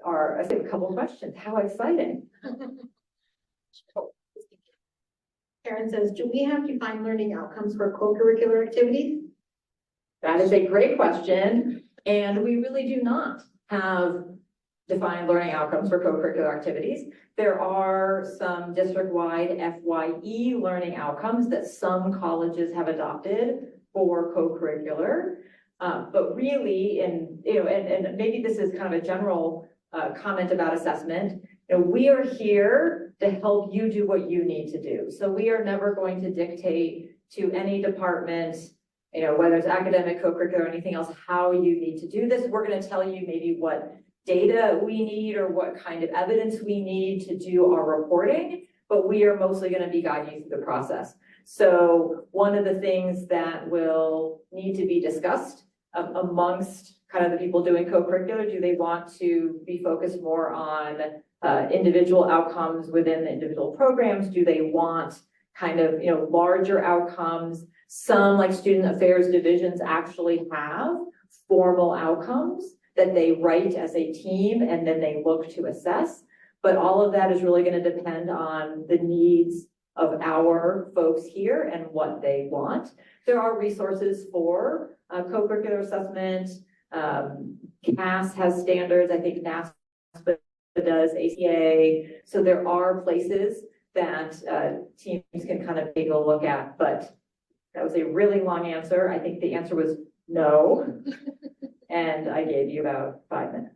I have a couple of questions. How exciting. Karen says, do we have defined learning outcomes for co-curricular activities? That is a great question. And we really do not have defined learning outcomes for co-curricular activities. There are some district-wide FYE learning outcomes that some colleges have adopted for co-curricular. But really, and maybe this is kind of a general comment about assessment. We are here to help you do what you need to do. So we are never going to dictate to any department, whether it's academic, co-curricular, or anything else, how you need to do this. We're going to tell you maybe what data we need or what kind of evidence we need to do our reporting, but we are mostly going to be guiding you through the process. So one of the things that will need to be discussed amongst kind of the people doing co-curricular, do they want to be focused more on individual outcomes within the individual programs? Do they want kind of, larger outcomes? Some, like student affairs divisions, actually have formal outcomes that they write as a team and then they look to assess. But all of that is really going to depend on the needs of our folks here and what they want. There are resources for co-curricular assessment. CAS has standards. I think NASPA does, ACA. So there are places that teams can kind of take a look at, but that was a really long answer. I think the answer was no. And I gave you about 5 minutes.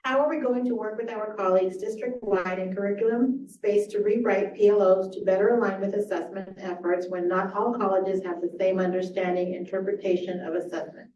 How are we going to work with our colleagues district-wide in curriculum space to rewrite PLOs to better align with assessment efforts when not all colleges have the same understanding interpretation of assessment?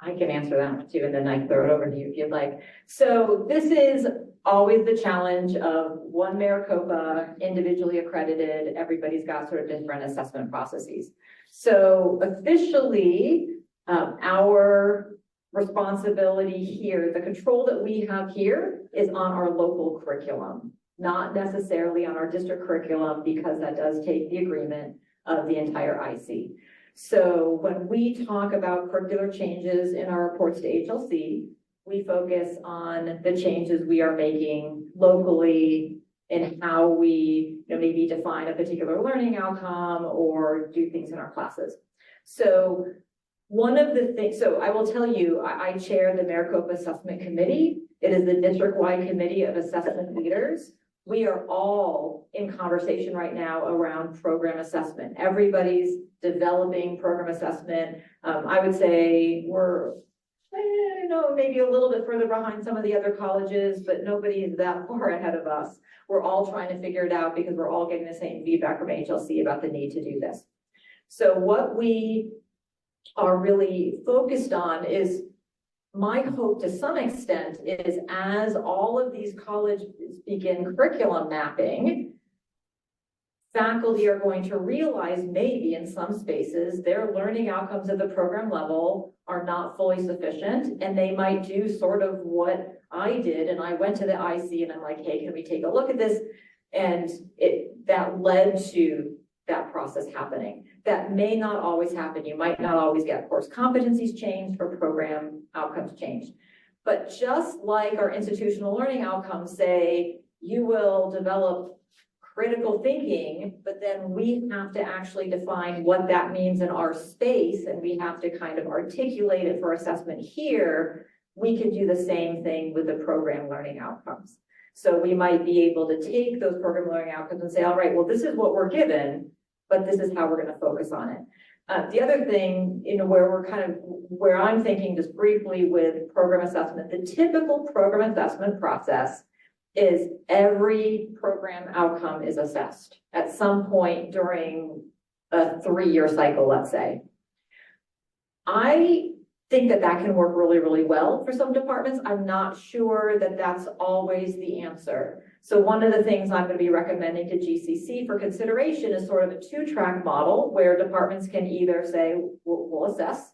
I can answer that one too, and then I can throw it over to you if you'd like. So this is always the challenge of one Maricopa, individually accredited. Everybody's got sort of different assessment processes. So officially, our responsibility here, the control that we have here is on our local curriculum, not necessarily on our district curriculum, because that does take the agreement of the entire IC. So when we talk about curricular changes in our reports to HLC, we focus on the changes we are making locally in how we maybe define a particular learning outcome or do things in our classes. So one of the things, so I will tell you, I chair the Maricopa Assessment Committee. It is the district-wide committee of assessment leaders. We are all in conversation right now around program assessment. Everybody's developing program assessment. I would say we're, maybe a little bit further behind some of the other colleges, but nobody is that far ahead of us. We're all trying to figure it out because we're all getting the same feedback from HLC about the need to do this. So what we are really focused on is, my hope to some extent is, as all of these colleges begin curriculum mapping, faculty are going to realize maybe in some spaces their learning outcomes at the program level are not fully sufficient, and they might do sort of what I did, and I went to the IC and I'm like, hey, can we take a look at this? And that led to that process happening. That may not always happen. You might not always get course competencies changed or program outcomes changed. But just like our institutional learning outcomes say, you will develop critical thinking, but then we have to actually define what that means in our space, and we have to kind of articulate it for assessment here. We can do the same thing with the program learning outcomes. So we might be able to take those program learning outcomes and say, all right, well, this is what we're given, but this is how we're going to focus on it. The other thing, where I'm thinking just briefly with program assessment, the typical program assessment process is every program outcome is assessed at some point during a 3-year cycle, let's say. I think that can work really, really well for some departments. I'm not sure that that's always the answer. So one of the things I'm going to be recommending to GCC for consideration is sort of a 2-track model where departments can either say, we'll assess,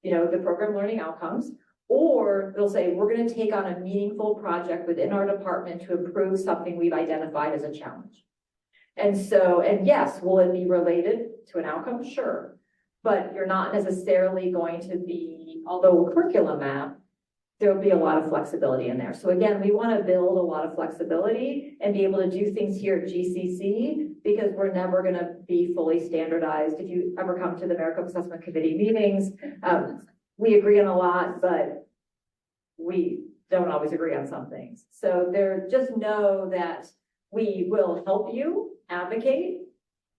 the program learning outcomes, or they'll say, we're going to take on a meaningful project within our department to improve something we've identified as a challenge. And yes, will it be related to an outcome? Sure. But you're not necessarily going to be, although a curriculum map, there'll be a lot of flexibility in there. So again, we want to build a lot of flexibility and be able to do things here at GCC because we're never going to be fully standardized. If you ever come to the Maricopa Assessment Committee meetings, we agree on a lot, but we don't always agree on some things. So just know that we will help you advocate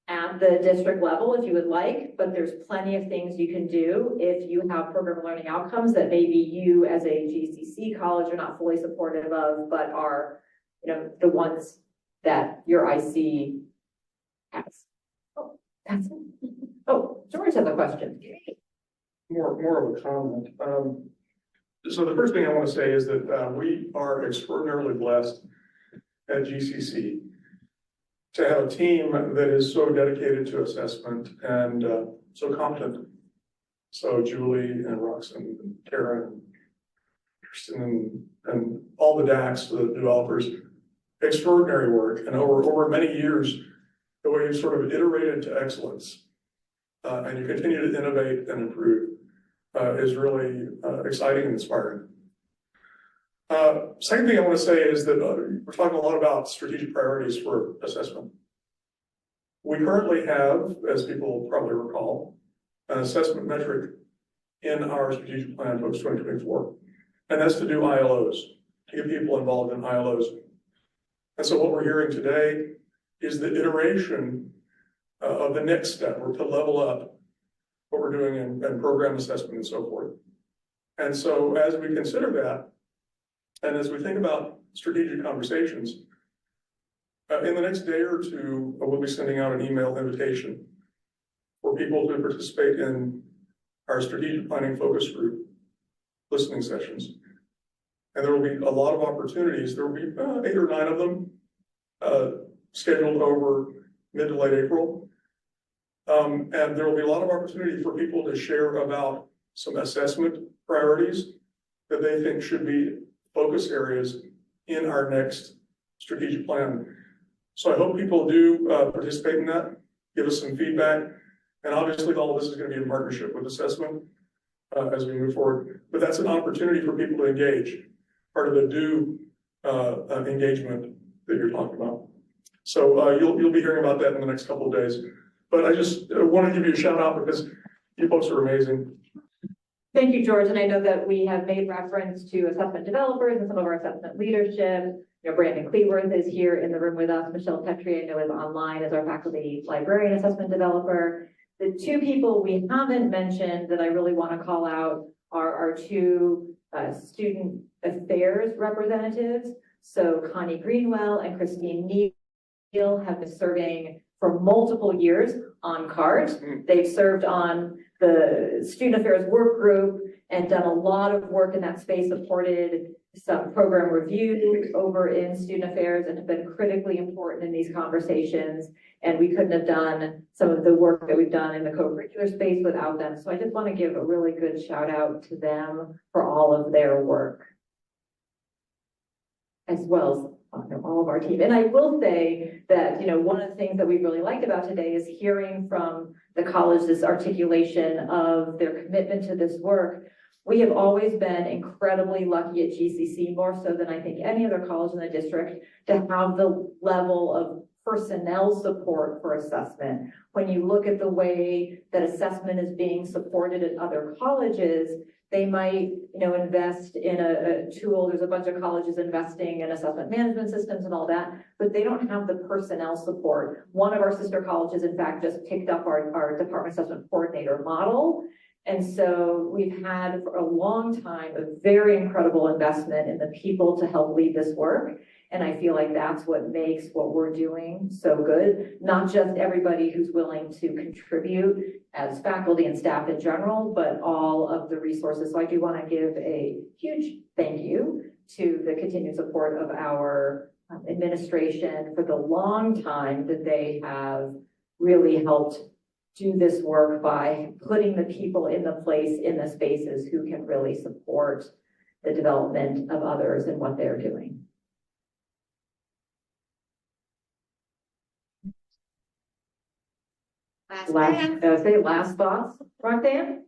at the district level if you would like, but there's plenty of things you can do if you have program learning outcomes that maybe you as a GCC college are not fully supportive of, but are, the ones that your IC has. Oh, that's it. Oh, George has a question. More of a comment. So the first thing I want to say is that we are extraordinarily blessed at GCC to have a team that is so dedicated to assessment and so competent. So Julie and Roxan and Karen and Kirsten and all the DACs, the developers, extraordinary work. And over many years, the way you've sort of iterated to excellence and you continue to innovate and improve is really exciting and inspiring. Second thing I want to say is that we're talking a lot about strategic priorities for assessment. We currently have, as people probably recall, an assessment metric in our strategic plan post 2024, and that's to do ILOs, to get people involved in ILOs. And so what we're hearing today is the iteration of the next step, or to level up what we're doing in program assessment and so forth. And so as we consider that, and as we think about strategic conversations, in the next day or two, we'll be sending out an email invitation for people to participate in our strategic planning focus group listening sessions. And there will be a lot of opportunities. There will be 8 or 9 of them scheduled over mid to late April. And there will be a lot of opportunity for people to share about some assessment priorities that they think should be focus areas in our next strategic plan. So I hope people do participate in that, give us some feedback. And obviously all of this is going to be in partnership with assessment as we move forward. But that's an opportunity for people to engage, part of the due engagement that you're talking about. So you'll be hearing about that in the next couple of days. But I just want to give you a shout out because you folks are amazing. Thank you, George. And I know that we have made reference to assessment developers and some of our assessment leadership. Brandon Cleworth is here in the room with us. Michelle Petrie, I know, is online as our faculty librarian assessment developer. The 2 people we haven't mentioned that I really want to call out are our 2 student affairs representatives. So Connie Greenwell and Christine Neal have been serving for multiple years on CART. They've served on the student affairs work group and done a lot of work in that space, supported some program reviews over in student affairs, and have been critically important in these conversations. And we couldn't have done some of the work that we've done in the co-curricular space without them. So I just want to give a really good shout out to them for all of their work, as well as all of our team. And I will say that, one of the things that we really liked about today is hearing from the college this articulation of their commitment to this work. We have always been incredibly lucky at GCC, more so than I think any other college in the district, to have the level of personnel support for assessment. When you look at the way that assessment is being supported at other colleges, they might, invest in a tool. There's a bunch of colleges investing in assessment management systems and all that, but they don't have the personnel support. One of our sister colleges, in fact, just picked up our department assessment coordinator model. And so we've had for a long time a very incredible investment in the people to help lead this work. And I feel like that's what makes what we're doing so good. Not just everybody who's willing to contribute as faculty and staff in general, but all of the resources. So I do want to give a huge thank you to the continued support of our administration for the long time that they have really helped do this work by putting the people in the place in the spaces who can really support the development of others and what they're doing. Last thoughts, Roxanne?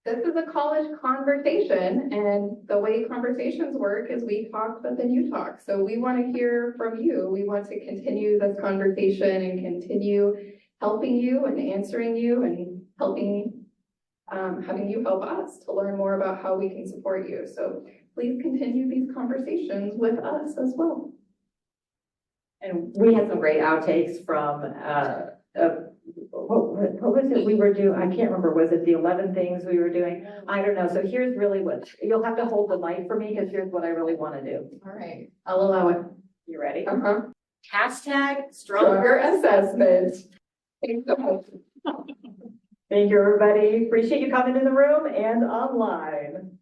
this is a college conversation, and the way conversations work is we talk, but then you talk. So we want to hear from you. We want to continue this conversation and continue helping you and answering you and helping, having you help us to learn more about how we can support you. So please continue these conversations with us as well. And we had some great outtakes from, what was it we were doing? I can't remember. Was it the 11 things we were doing? I don't know. So here's really what, you'll have to hold the mic for me because here's what I really want to do. All right, I'll allow it. You ready? Uh-huh. Hashtag Stronger assessment. Thanks so much. Thank you, everybody. Appreciate you coming in the room and online.